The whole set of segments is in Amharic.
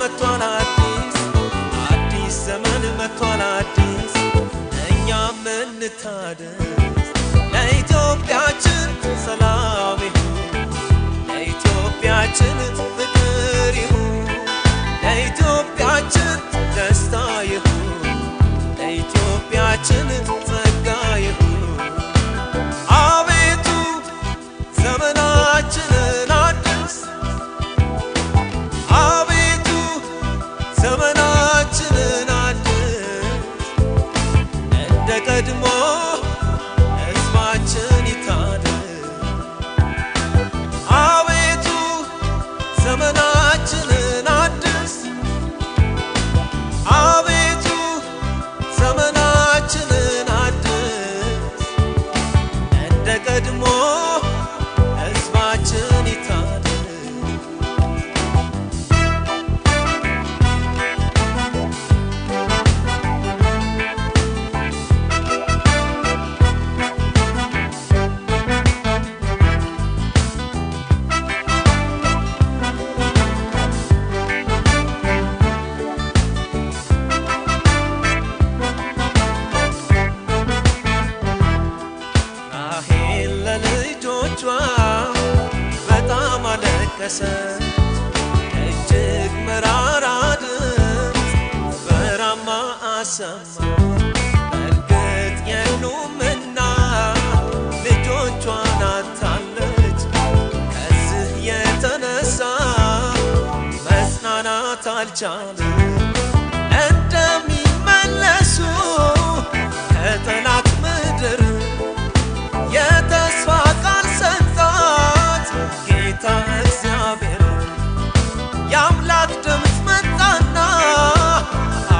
መጥቷል አዲስ ዘመን መጥቷል አዲስ እኛም እንታደስ ለኢትዮጵያችን ሰላም ይሁን ለኢትዮጵያችን ፍቅር ይሁን ለኢትዮጵያችን ደስታ ይሁን ለኢትዮጵያችን ጸጋ ይሁን አቤቱ ዘመናችንን አድስ አቤቱ ዘመናችንን አድስ እንደ ቀድሞ ሕዝባችን ይታደስ አቤቱ ዘመናችንን አድስ አቤቱ ዘመናችንን አድስ እንደ ቀድሞ ሕዝባችን ይታደስ በጣም አለቀሰ እጅግ መራራ ድምፅ በራማ አሰማ በእርግጥ የሉምና ልጆቿን አጥታለች ከዚህ የተነሳ መጽናናት አልቻለች እንደሚመለሱ ከጠላት ምድር የተስፋ ቃል ሰጣት ጌታ እግዚአብሔር የአምላክ ድምፅ መጣና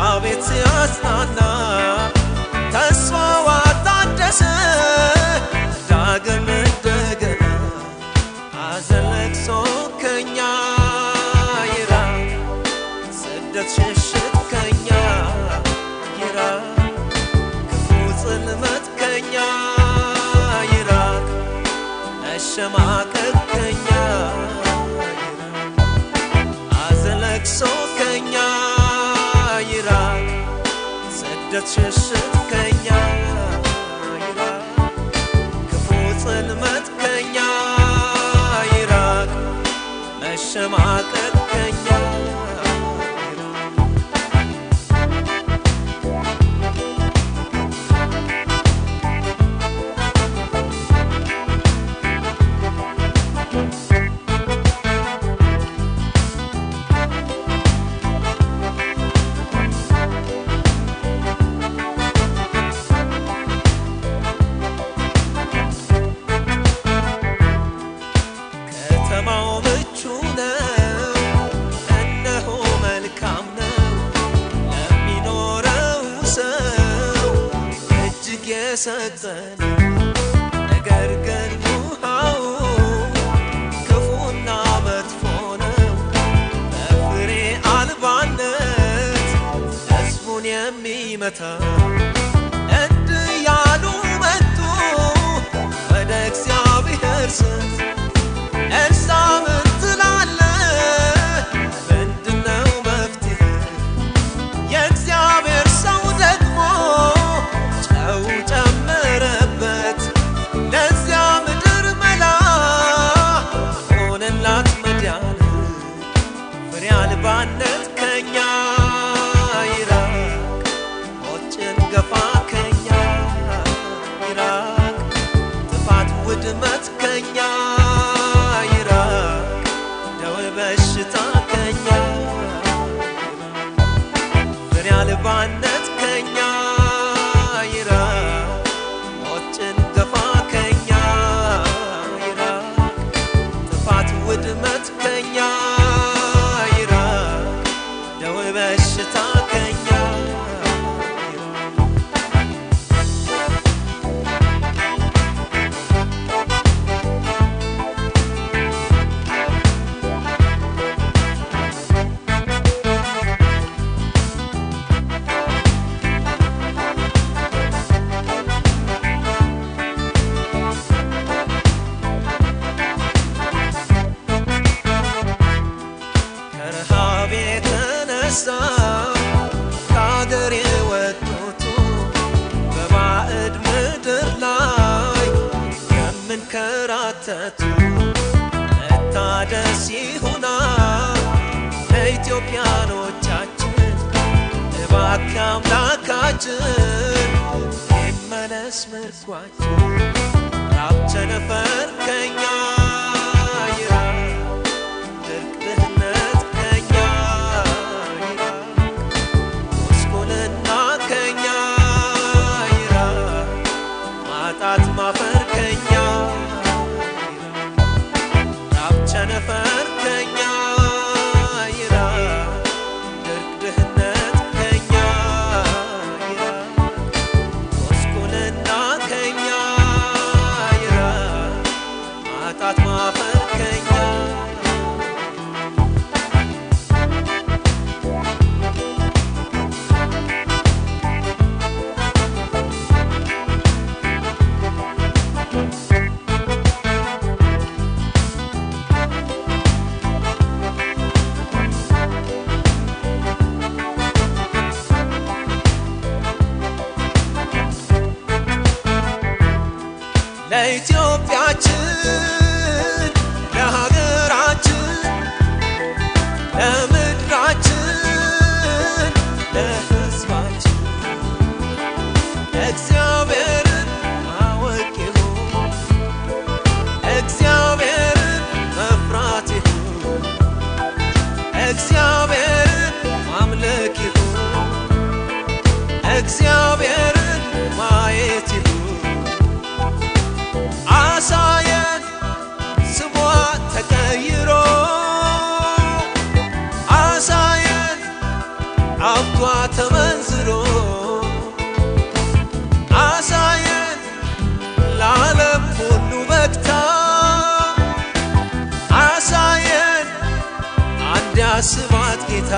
አቤት ሲያጽናና ተስፋዋ ታደሰ ዳግም እንደገና ሐዘን ለቅሶ ከኛ ይራቅ ስደት ሽሽት ከኛ ይራቅ ክፉ ጽልመት ከኛ መሸማቀቅ ከኛ ሐዘን ለቅሶ ከኛ ይራቅ ስደት ሽሽት ከኛ ይራቅ ክፉ ጽልመት ከኛ ይራቅ መሸማቀቅ ከኛ ከተማው ምቹ ነው እነሆ መልካም ነው ለሚኖረው ሰው እጅግ የሰጠ ነው ነገር ግን ውሃው ክፉና መጥፎ ነው በፍሬ አልባነት ሕዝቡን የሚመታ እንዲህ ያሉ መጡ ወደ እግዚአብሔር ስም እርሳ ምን ትላለህ ምንድነው መፍትሄ የእግዚአብሔር ሰው ደግሞ ጨው ጨመረበት ለዚያ ምድር መላ ሆነላት መድኃኒት ፍሬ አልባነት ከኛ ይራቅ ሞት ጭንገፋ ከኛ ይራቅ ጥፋት ውድመት ከኛ በሽታ ከኛ ፍሬ አልባነት ከኛ ይራቅ ሞት ጭንገፋ ከኛ ይራቅ ጥፋት ውድመት ከኛ ይራቅ ደዌ በሽታ ከኛ ኢትዮጵያኖቻችን እባክህ አምላካችን ይመለስ ምርኳችን ራብ ቸነፈር ከኛ ይራቅ ድርቅ ድህነት ከኛ ይራቅ ጉስቁልና ከኛ ይራቅ ማጣት ማፈር ከኛ ራብ ቸነፈር ከኛ ይራቅ ድርቅ ድህነት ከኛ ይራቅ ጉስቁልና ከኛ ይራቅ ማጣት ማፈር ከኛ ለኢትዮጵያችን ለሀገራችን ለምድራችን ለሕዝባችን እግዚአብሔርን ማወቅ ይሁን እግዚአብሔርን መፍራት ይሁን እግዚአብሔርን ማምለክ ይሁን እግዚአብሔርን ማየት ይሁን አሳየን ስሟ ተቀይሮ አሳየን ሀብቷ ተመንዝሮ አሳየን ለዓለም ሁሉ በቅታ አሳየን አንድ ያስባት ጌታ